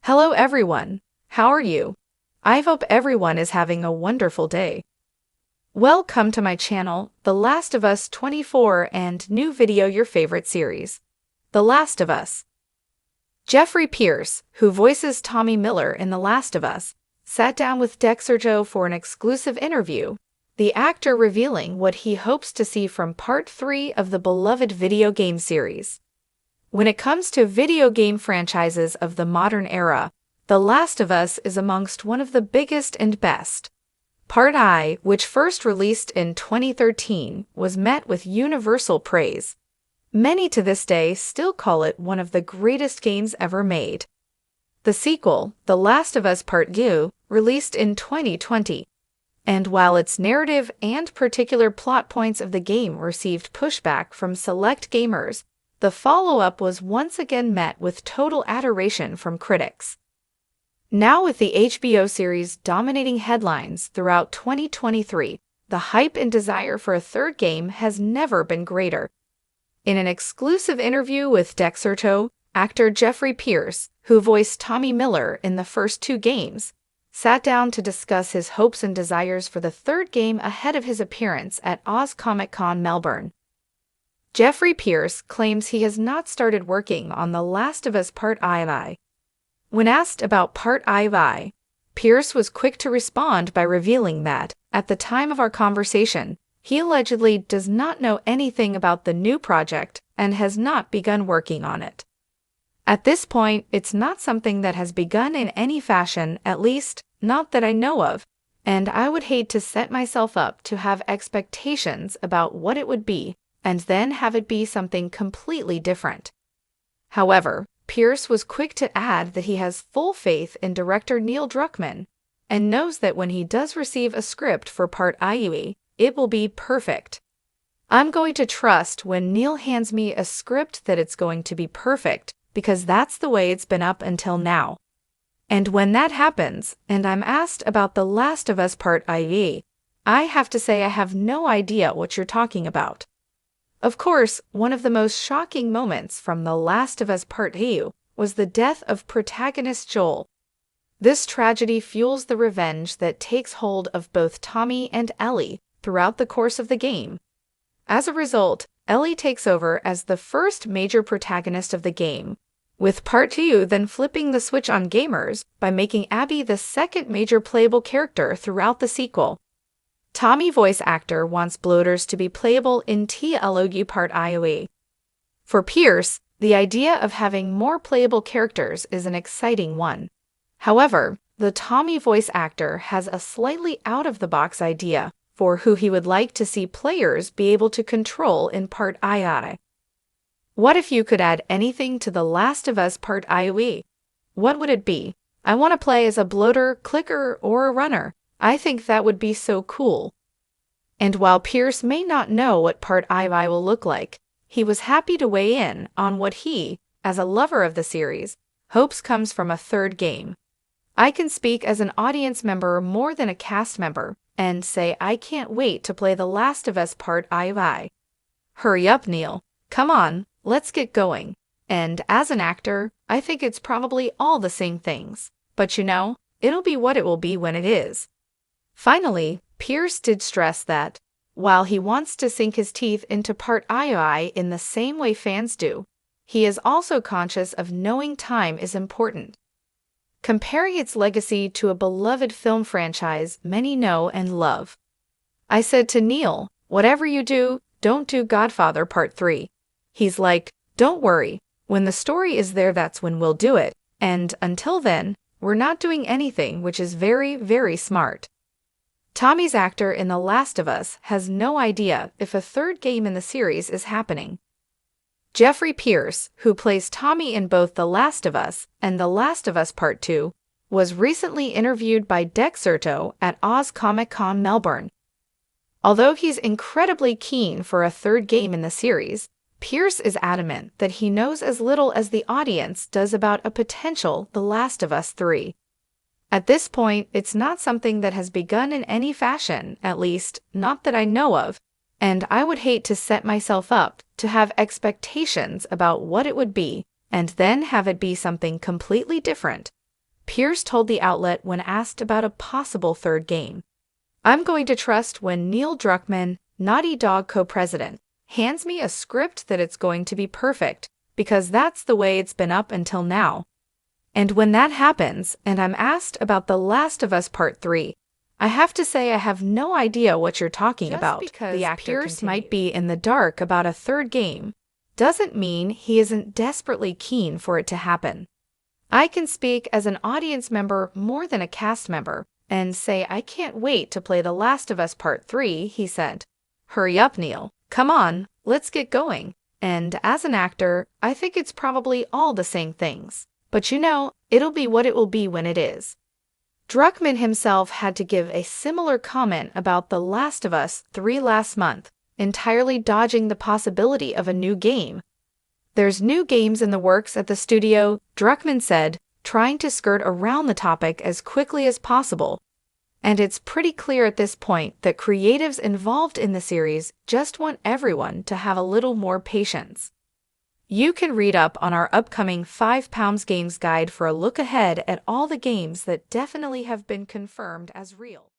Hello everyone, how are you? I hope everyone is having a wonderful day. Welcome to my channel, The Last of Us 24 and new video your favorite series, The Last of Us. Jeffrey Pierce, who voices Tommy Miller in The Last of Us, sat down with Dexerto for an exclusive interview, the actor revealing what he hopes to see from Part 3 of the beloved video game series. When it comes to video game franchises of the modern era, The Last of Us is amongst one of the biggest and best. Part I, which first released in 2013, was met with universal praise. Many to this day still call it one of the greatest games ever made. The sequel, The Last of Us Part II, released in 2020. And while its narrative and particular plot points of the game received pushback from select gamers, the follow-up was once again met with total adoration from critics. Now with the HBO series dominating headlines throughout 2023, the hype and desire for a third game has never been greater. In an exclusive interview with Dexerto, actor Jeffrey Pierce, who voiced Tommy Miller in the first two games, sat down to discuss his hopes and desires for the third game ahead of his appearance at Oz Comic Con Melbourne. Jeffrey Pierce claims he has not started working on The Last of Us Part II. When asked about Part II, Pierce was quick to respond by revealing that, at the time of our conversation, he allegedly does not know anything about the new project and has not begun working on it. At this point, it's not something that has begun in any fashion, at least, not that I know of, and I would hate to set myself up to have expectations about what it would be, and then have it be something completely different. However, Pierce was quick to add that he has full faith in director Neil Druckmann, and knows that when he does receive a script for Part II, it will be perfect. I'm going to trust when Neil hands me a script that it's going to be perfect, because that's the way it's been up until now. And when that happens, and I'm asked about The Last of Us Part II, I have to say I have no idea what you're talking about. Of course, one of the most shocking moments from The Last of Us Part II was the death of protagonist Joel. This tragedy fuels the revenge that takes hold of both Tommy and Ellie throughout the course of the game. As a result, Ellie takes over as the first major protagonist of the game, with Part II then flipping the switch on gamers by making Abby the second major playable character throughout the sequel. Tommy voice actor wants bloaters to be playable in TLOU Part II. For Pierce, the idea of having more playable characters is an exciting one. However, the Tommy voice actor has a slightly out-of-the-box idea for who he would like to see players be able to control in Part II. What if you could add anything to The Last of Us Part II? What would it be? I want to play as a bloater, clicker, or a runner. I think that would be so cool. And while Pierce may not know what Part II will look like, he was happy to weigh in on what he, as a lover of the series, hopes comes from a third game. I can speak as an audience member more than a cast member, and say I can't wait to play The Last of Us Part II. Hurry up, Neil. Come on, let's get going. And as an actor, I think it's probably all the same things. But you know, it'll be what it will be when it is. Finally, Pierce did stress that, while he wants to sink his teeth into Part II in the same way fans do, he is also conscious of knowing time is important. Comparing its legacy to a beloved film franchise many know and love. I said to Neil, whatever you do, don't do Godfather Part 3. He's like, don't worry, when the story is there that's when we'll do it, and until then, we're not doing anything, which is very, very smart. Tommy's actor in The Last of Us has no idea if a third game in the series is happening. Jeffrey Pierce, who plays Tommy in both The Last of Us and The Last of Us Part II, was recently interviewed by Dexerto at Oz Comic Con Melbourne. Although he's incredibly keen for a third game in the series, Pierce is adamant that he knows as little as the audience does about a potential The Last of Us 3. At this point, it's not something that has begun in any fashion, at least, not that I know of, and I would hate to set myself up to have expectations about what it would be, and then have it be something completely different. Pierce told the outlet when asked about a possible third game. I'm going to trust when Neil Druckmann, Naughty Dog co-president, hands me a script that it's going to be perfect, because that's the way it's been up until now. And when that happens, and I'm asked about The Last of Us Part 3, I have to say I have no idea what you're talking about. Because The actor Pierce continued. might be in the dark about a third game doesn't mean he isn't desperately keen for it to happen. I can speak as an audience member more than a cast member and say I can't wait to play The Last of Us Part 3, he said. Hurry up, Neil. Come on, let's get going. And as an actor, I think it's probably all the same things. But you know, it'll be what it will be when it is. Druckmann himself had to give a similar comment about The Last of Us 3 last month, entirely dodging the possibility of a new game. There's new games in the works at the studio, Druckmann said, trying to skirt around the topic as quickly as possible. And it's pretty clear at this point that creatives involved in the series just want everyone to have a little more patience. You can read up on our upcoming 5 Pounds Games guide for a look ahead at all the games that definitely have been confirmed as real.